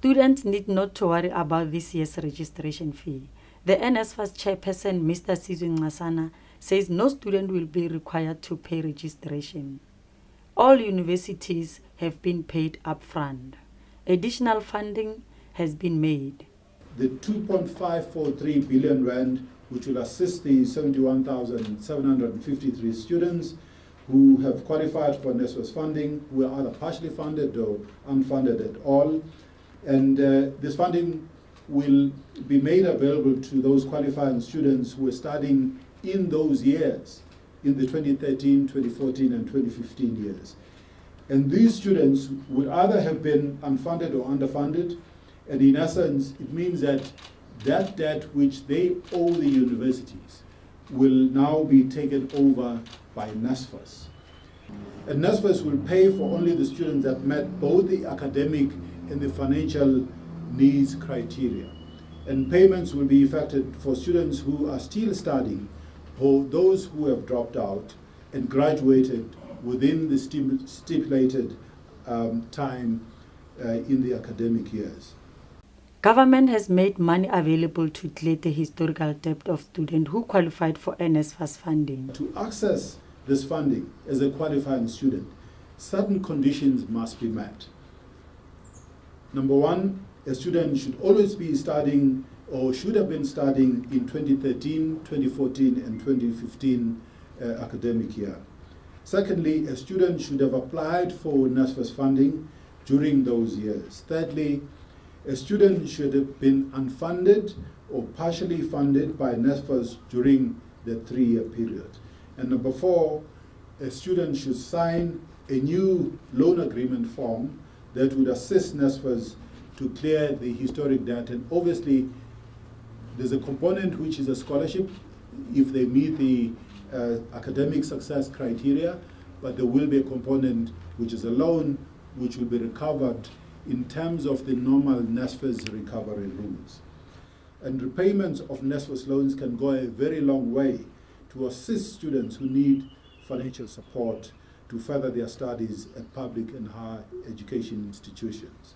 Students need not to worry about this year's registration fee. The Nsfas Chairperson, Mr. Sizwe Nxasana, says no student will be required to pay registration. All universities have been paid upfront. Additional funding has been made. The 2.543 billion rand, which will assist the 71,753 students who have qualified for Nsfas funding, who are either partially funded or unfunded at all. And this funding will be made available to those qualifying students who are studying in those years, in the 2013, 2014, and 2015 years. And these students would either have been unfunded or underfunded, and in essence, it means that that debt which they owe the universities will now be taken over by Nsfas. And Nsfas will pay for only the students that met both the academic and the financial needs criteria. And payments will be effected for students who are still studying or those who have dropped out and graduated within the stipulated time in the academic years. Government has made money available to clear the historical debt of students who qualified for Nsfas funding. To access this funding as a qualifying student, certain conditions must be met. Number one, a student should always be studying or should have been studying in 2013, 2014, and 2015 academic year. Secondly, a student should have applied for Nsfas funding during those years. Thirdly, a student should have been unfunded or partially funded by Nsfas during the 3-year period. And number four, a student should sign a new loan agreement form that would assist Nsfas to clear the historic debt. And obviously, there's a component which is a scholarship if they meet the academic success criteria, but there will be a component which is a loan which will be recovered in terms of the normal Nsfas recovery rules. And repayments of Nsfas loans can go a very long way to assist students who need financial support to further their studies at public and higher education institutions.